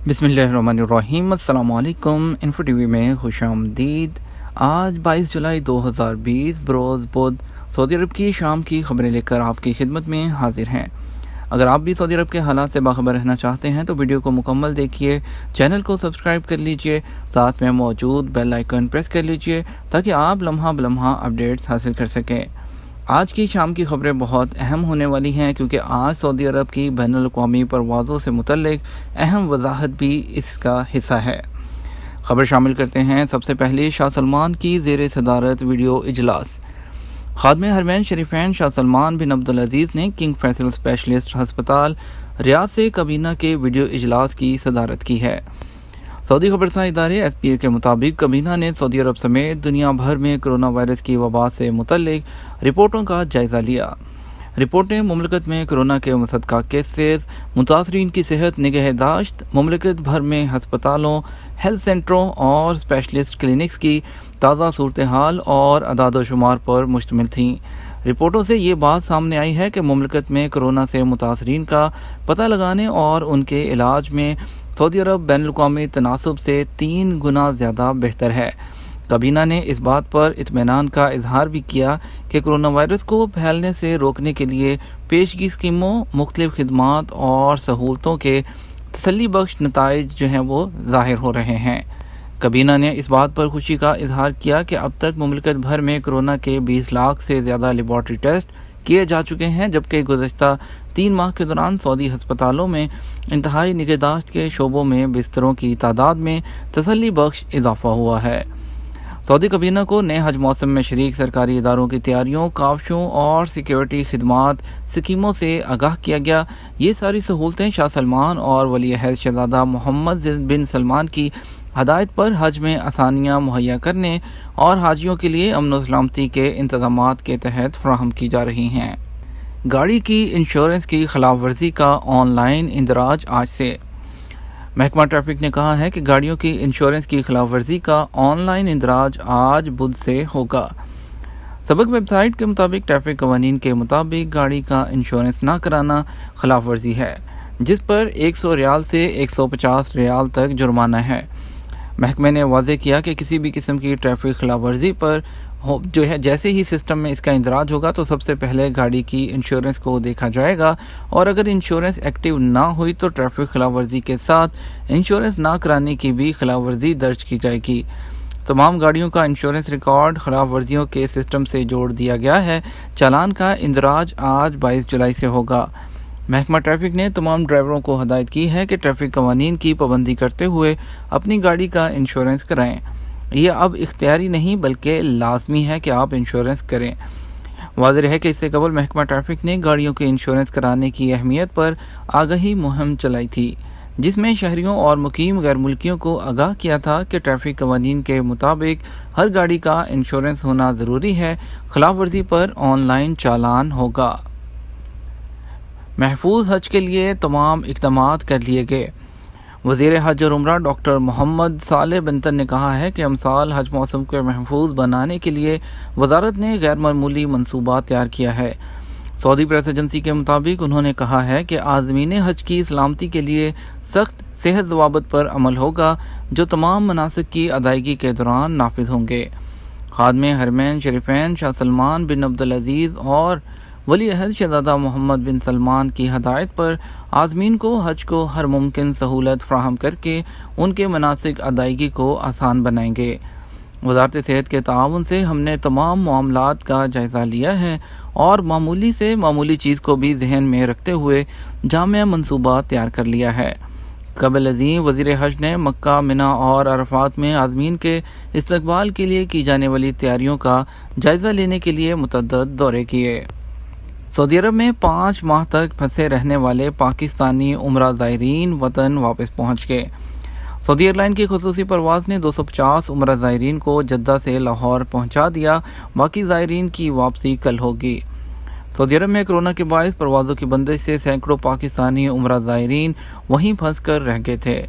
बिस्मिल्लाहिर्रहमानिर्रहीम। अस्सलाम वालेकुम। इन्फो टीवी में खुशामदीद। आज 22 जुलाई 2020 बरोज़ बुध सऊदी अरब की शाम की खबरें लेकर आपकी खिदमत में हाजिर हैं। अगर आप भी सऊदी अरब के हालात से बाखबर रहना चाहते हैं तो वीडियो को मुकम्मल देखिए, चैनल को सब्सक्राइब कर लीजिए, साथ में मौजूद बेल आइकन प्रेस कर लीजिए ताकि आप लम्हा बलम्हा अपडेट्स हासिल कर सकें। आज की शाम की खबरें बहुत अहम होने वाली हैं क्योंकि आज सऊदी अरब की बैनुल अक़वामी परवाज़ों से मुतल्लिक अहम वजाहत भी इसका हिस्सा है। खबर शामिल करते हैं। सबसे पहले शाह सलमान की ज़ेर सदारत वीडियो इजलास। खादमे हरमैन शरीफैन शाह सलमान बिन अब्दुल अजीज़ ने किंग फैसल स्पेशलिस्ट हस्पताल रियाद से काबीना के वीडियो इजलास की सदारत की है। सऊदी खबरसां इदारे SPA के मुताबिक काबीना ने सऊदी अरब समेत दुनिया भर में कोरोना वायरस की वबा से मुतल्लिक रिपोर्टों का जायज़ा लिया। रिपोर्टें मुमलिकत में कोरोना के मुसद्दक़ा केसेस, मुतासरीन की सेहत निगहदाश्त, मुमलिकत भर में हस्पतालों, हेल्थ सेंटरों और स्पेशलिस्ट क्लिनिक्स की ताज़ा सूरत हाल और अदाद शुमार पर मुश्तमिल थीं। रिपोर्टों से ये बात सामने आई है कि मुमलिकत में कोरोना से मुतासरीन का पता लगाने और उनके इलाज में सऊदी अरब बैनुल अक़वामी तनासुब से 3 गुना ज़्यादा बेहतर है। काबीना ने इस बात पर इत्मीनान का इजहार भी किया कि कोरोना वायरस को फैलने से रोकने के लिए पेशगी स्कीमों, मुख्तलिफ खिदमात और सहूलतों के तसल्ली बख्श नताइज जो हैं वो ज़ाहिर हो रहे हैं। काबीना ने इस बात पर खुशी का इजहार किया कि अब तक मुमलिकत भर में कोरोना के 20 लाख से ज़्यादा लेबॉर्ट्री टेस्ट किए जा चुके हैं, जबकि गुज़श्ता 3 माह के दौरान सऊदी हस्पतालों में इंतहाई निगहदाश्त के शोबों में बिस्तरों की तादाद में तसल्ली बख्श इजाफा हुआ है। सऊदी काबीना को नए हज मौसम में शरीक सरकारी इदारों की तैयारियों, कावशों और सिक्योरिटी खिदमात स्कीमों से आगाह किया गया। ये सारी सहूलतें शाह सलमान और वली अहद शहजादा मोहम्मद बिन सलमान की हदायत पर हज में आसानियाँ मुहैया करने और हाजियों के लिए अमन व सलामती के इंतजामात के तहत फराहम की जा रही हैं। गाड़ी की इंश्योरेंस की खिलाफ वर्जी का ऑनलाइन इंदराज आज से। महकमा ट्रैफिक ने कहा है कि गाड़ियों की इंश्योरेंस की खिलाफ वर्जी का ऑनलाइन इंदराज आज बुध से होगा। सबक वेबसाइट के मुताबिक ट्रैफिक कवानीन के मुताबिक गाड़ी का इंश्योरेंस ना कराना खिलाफ वर्जी है, जिस पर 100 रियाल से 150 रियाल तक जुर्माना है। महकमे ने वाज़ेह किया कि किसी भी किस्म की ट्रैफिक खिलाफ वर्जी पर जो है जैसे ही सिस्टम में इसका इंदराज होगा तो सबसे पहले गाड़ी की इंश्योरेंस को देखा जाएगा और अगर इंश्योरेंस एक्टिव ना हुई तो ट्रैफिक खिलाफ वर्जी के साथ इंश्योरेंस ना कराने की भी खिलाफ वर्जी दर्ज की जाएगी। तमाम गाड़ियों का इंश्योरेंस रिकॉर्ड खिलाफ वर्जियों के सिस्टम से जोड़ दिया गया है। चालान का इंदराज आज 22 जुलाई से होगा। महकमा ट्रैफिक ने तमाम ड्राइवरों को हदायत की है कि ट्रैफिक कवानीन की पाबंदी करते हुए अपनी गाड़ी का इंश्योरेंस कराएं। यह अब इख्तियारी नहीं बल्कि लाजमी है कि आप इंश्योरेंस करें। वाज़ेह है कि इससे कबल महकमा ट्रैफिक ने गाड़ियों के इंश्योरेंस कराने की अहमियत पर आगाही मुहिम चलाई थी, जिसमें शहरियों और मुकीम गैर मुल्कियों को आगाह किया था कि ट्रैफिक कवानीन के मुताबिक हर गाड़ी का इंश्योरेंस होना ज़रूरी है। खिलाफ वर्जी पर ऑनलाइन चालान होगा। महफूज हज के लिए तमाम इक़दामात कर लिए गए। वज़ीर हज और उम्रा डॉक्टर मोहम्मद सालेह बिनतन ने कहा है कि अमसाल हज मौसम को महफूज बनाने के लिए वजारत ने गैर मामूली मनसूबा तैयार किया है। सऊदी प्रेस एजेंसी के मुताबिक उन्होंने कहा है कि आज़मीन हज की सलामती के लिए सख्त सेहत ज़वाबित पर अमल होगा, जो तमाम मनासिक की अदायगी के दौरान नाफिज होंगे। खादमे हरमैन शरीफैन शाह सलमान बिन अब्दुल अजीज़ और वली अहद शहजादा मोहम्मद बिन सलमान की हदायत पर आज़मीन को हज को हर मुमकिन सहूलत फ्राहम करके उनके मनासिक अदायगी को आसान बनाएंगे। वज़ारत सेहत के ताआवुन से हमने तमाम मामलात का जायज़ा लिया है और मामूली से मामूली चीज़ को भी जहन में रखते हुए जामिया मनसूबा तैयार कर लिया है। कबल अज़ीम वज़ीर हज ने मक्का, मिना और अरफात में आज़मीन के इस्तकबाल के लिए की जाने वाली तैयारियों का जायज़ा लेने के लिए मुतअद्दिद दौरे किए। सऊदी अरब में 5 माह तक फंसे रहने वाले पाकिस्तानी उम्रा ज़ायरीन वतन वापस पहुँच गए। सऊदी एयरलाइन की खुसूसी परवाज़ ने 250 उम्रा ज़ायरीन को जद्दा से लाहौर पहुँचा दिया। बाकी ज़ायरीन की वापसी कल होगी। सऊदी अरब में कोरोना के बायस परवाज़ों की बंदिश से सैकड़ों पाकिस्तानी उम्रा ज़ायरीन वहीं फंस कर रह गए थे।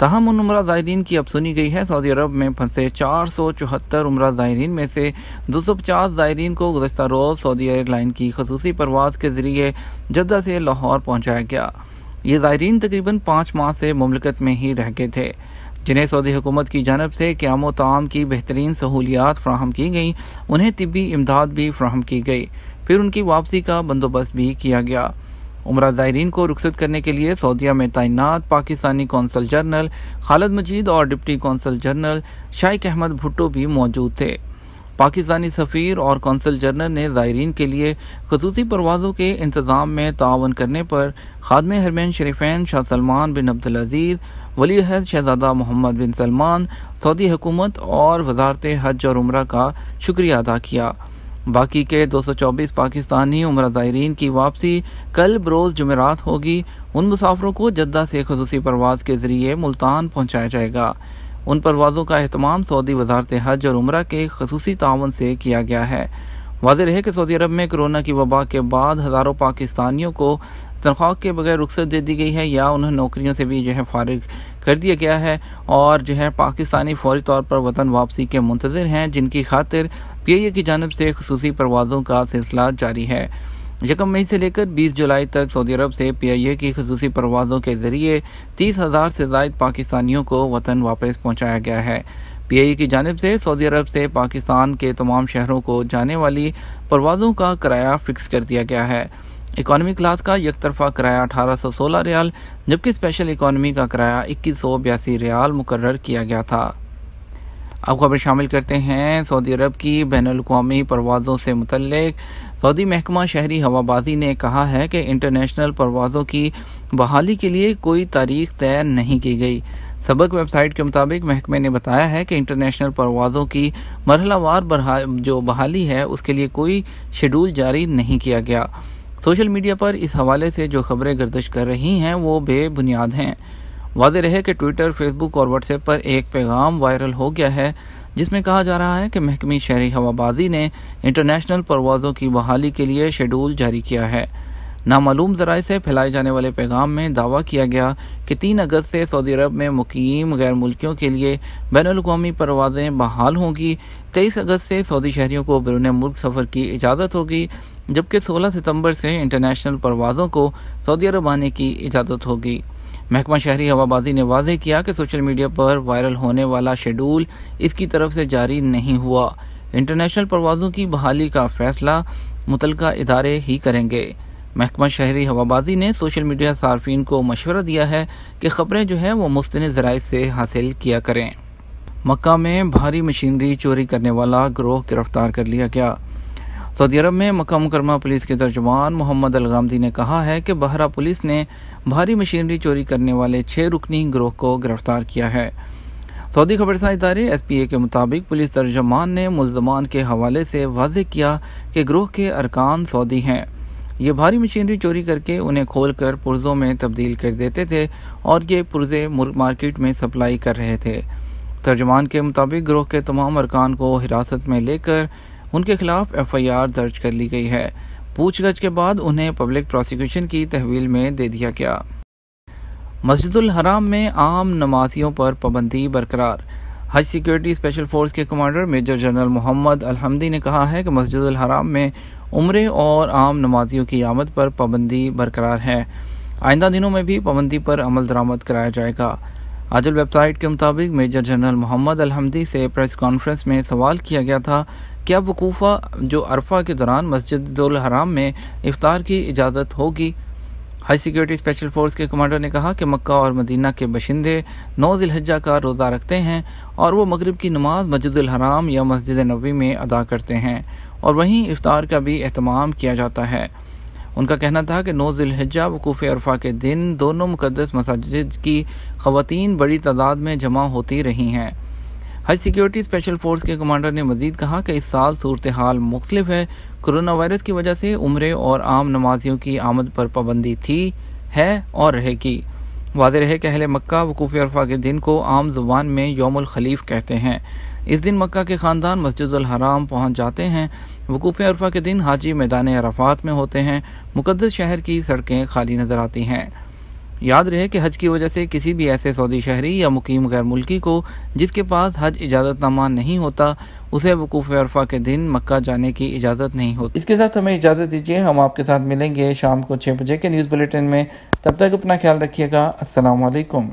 तहम उन उम्रा ज़ायरीन की अब सुनी गई है। सऊदी अरब में फंसे 474 उम्रा ज़ायरीन में से 250 ज़ायरीन को गुज़श्ता रोज़ सऊदी एयरलाइन की खसूसी परवाज़ के ज़रिए जद्दा से लाहौर पहुँचाया गया। ये ज़ायरीन तकरीबन 5 माह से मुमलिकत में ही रह गए थे, जिन्हें सऊदी हुकूमत की जानब से क़याम ताम की बेहतरीन सहूलियात फ़राहम की गई। उन्हें तिब्बी इमदाद भी फ़राहम की गई, फिर उनकी वापसी का बंदोबस्त भी किया गया। उमरा ज़ायरीन को रुखसत करने के लिए सऊदीया में तैनात पाकिस्तानी कौंसल जनरल खालिद मजीद और deputy consul general Shaikh Ahmed Bhutto भी मौजूद थे। पाकिस्तानी सफ़ीर और कौंसल जनरल ने ज़ायरीन के लिए ख़ुसूसी परवाज़ों के इंतज़ाम में तावन करने पर खादमे हरमैन शरीफैन शाह सलमान बिन अब्दुल अज़ीज़, वली अहद शहज़ादा मोहम्मद बिन सलमान, सऊदी हुकूमत और वज़ारत हज और उम्रा का शुक्रिया अदा किया। बाकी के 224 पाकिस्तानी उम्रा ज़ायरीन की वापसी कल बरोज़ जुमेरात होगी। उन मुसाफिरों को जद्दा से ख़ुसूसी परवाज़ के ज़रिए मुल्तान पहुँचाया जाएगा। उन परवाज़ों का एहतमाम सऊदी वज़ारत हज और उम्रा के ख़ुसूसी तावन से किया गया है। वाज़ेह रहे कि सऊदी अरब में कोरोना की वबा के बाद हज़ारों पाकिस्तानियों को तनख्वाह के बगैर रुखसत दे दी गई है या उन्हें नौकरियों से भी फारिग कर दिया गया है और पाकिस्तानी फौरी तौर पर वतन वापसी के मुंतज़िर हैं, जिनकी खातिर PIA की जानिब से ख़ुसूसी परवाज़ों का सिलसिला जारी है। 1 मई से लेकर 20 जुलाई तक सऊदी अरब से PIA की ख़ुसूसी परवाज़ों के ज़रिए 30,000 से ज़ायद पाकिस्तानियों को वतन वापस पहुँचाया गया है। PIA की जानिब से सऊदी अरब से पाकिस्तान के तमाम शहरों को जाने वाली परवाज़ों का किराया फ़िक्स कर दिया गया है। इकॉनमी क्लास का एक तरफा किराया 1816 रियाल, जबकि स्पेशल इकॉनमी का किराया 2182 रियाल मुकर्रर किया गया था। अब खबर शामिल करते हैं सऊदी अरब की बैनुल-अक़वामी परवाज़ों से मुतल्लिक। सऊदी महकमा शहरी हवाबाजी ने कहा है कि इंटरनेशनल परवाज़ों की बहाली के लिए कोई तारीख तय नहीं की गई। सबक वेबसाइट के मुताबिक महकमे ने बताया है कि इंटरनेशनल परवाज़ों की मरहलावार बहाली है, उसके लिए कोई शेड्यूल जारी नहीं किया गया। सोशल मीडिया पर इस हवाले से जो खबरें गर्दिश कर रही हैं वो बेबुनियाद हैं। वाज़ेह रहे कि ट्विटर, फेसबुक और व्हाट्सएप पर एक पैगाम वायरल हो गया है जिसमें कहा जा रहा है कि महकमी शहरी हवाबाजी ने इंटरनेशनल परवाज़ों की बहाली के लिए शेड्यूल जारी किया है। नामालूम ज़राए से फैलाए जाने वाले पैगाम में दावा किया गया कि 3 अगस्त से सऊदी अरब में मुकीम गैर मुल्कियों के लिए बैनुल-अक़वामी परवाज़ें बहाल होंगी। 23 अगस्त से सऊदी शहरियों को बैरून मुल्क सफ़र की इजाज़त होगी, जबकि 16 सितंबर से इंटरनेशनल परवाज़ों को सऊदी अरब आने की इजाज़त होगी। महकमा शहरी हवाबाजी ने वाज़ेह किया कि सोशल मीडिया पर वायरल होने वाला शेड्यूल इसकी तरफ से जारी नहीं हुआ। इंटरनेशनल परवाज़ों की बहाली का फ़ैसला मुतल्लिका इदारे ही करेंगे। महकमा शहरी हवाबाजी ने सोशल मीडिया सार्फिन को मशवरा दिया है कि ख़बरें वो मुस्तनिद ज़राए से हासिल किया करें। मक्का में भारी मशीनरी चोरी करने वाला गिरोह गिरफ्तार कर लिया गया। सऊदी अरब में मक्का मुकरमा पुलिस के तर्जुमान मोहम्मद अल-गामदी ने कहा है कि बहरा पुलिस ने भारी मशीनरी चोरी करने वाले 6 रुकनी गिरोह को गिरफ्तार किया है। सऊदी खबरसां इदारे SPA के मुताबिक पुलिस तर्जुमान ने मुल्ज़मान के हवाले से वाज़ेह किया कि गिरोह के अरकान सऊदी हैं। ये भारी मशीनरी चोरी करके उन्हें खोलकर पुर्ज़ों में तब्दील कर देते थे और ये पुर्ज़े मार्केट में सप्लाई कर रहे थे। तर्जुमान के मुताबिक गिरोह के तमाम अरकान को हिरासत में लेकर उनके खिलाफ FIR दर्ज कर ली गई है। पूछगछ के बाद उन्हें पब्लिक प्रोसिक्यूशन की तहवील में दे दिया गया। मस्जिदुल हराम में आम नमाजियों पर पाबंदी बरकरार। हज सिक्योरिटी स्पेशल फोर्स के कमांडर मेजर जनरल मोहम्मद अल-हमदी ने कहा है कि मस्जिदुल हराम में उम्रे और आम नमाजियों की आमद पर पाबंदी बरकरार है। आइंदा दिनों में भी पाबंदी पर अमल दरामद कराया जाएगा। आजल वेबसाइट के मुताबिक मेजर जनरल मोहम्मद अल-हमदी से प्रेस कॉन्फ्रेंस में सवाल किया गया था कि अब वकूफ़ा अरफा के दौरान मस्जिदुल हराम में इफ्तार की इजाज़त होगी। हज सिक्योरिटी स्पेशल फोर्स के कमांडर ने कहा कि मक्का और मदीना के बशिंदे 9 ज़िलहिज्जा का रोज़ा रखते हैं और वो मगरिब की नमाज मस्जिदुल हराम या मस्जिद नबवी में अदा करते हैं और वहीं इफ्तार का भी एहतमाम किया जाता है। उनका कहना था कि 9 ज़िलहिज्जा वकूफ़ अरफा के दिन दोनों मुक़द्दस मसाजिद की ख़वातीन बड़ी तादाद में जमा होती रही हैं। हज सिक्योरिटी स्पेशल फोर्स के कमांडर ने मज़ीद कहा कि इस साल सूरत हाल मुख्तलिफ है। कोरोना वायरस की वजह से उम्रे और आम नमाजियों की आमद पर पाबंदी थी, है और रहेगी। वाज़ेह रहे कि अहले मक्का वकूफ़ अरफा के दिन को आम ज़ुबान में यौमुल खलीफ कहते हैं। इस दिन मक्का के ख़ानदान मस्जिदुल हराम पहुँच जाते हैं। वकूफ़ अरफा के दिन हाजी मैदान अराफात में होते हैं। मुक़द्दस शहर की सड़कें खाली नज़र आती हैं। याद रहे कि हज की वजह से किसी भी ऐसे सऊदी शहरी या मुकीम गैर मुल्की को जिसके पास हज इजाज़तनामा नहीं होता उसे वकूफ़ अरफा के दिन मक्का जाने की इजाज़त नहीं होती। इसके साथ हमें इजाज़त दीजिए, हम आपके साथ मिलेंगे शाम को 6 बजे के न्यूज़ बुलेटिन में। तब तक अपना ख्याल रखिएगा। अस्सलाम वालेकुम।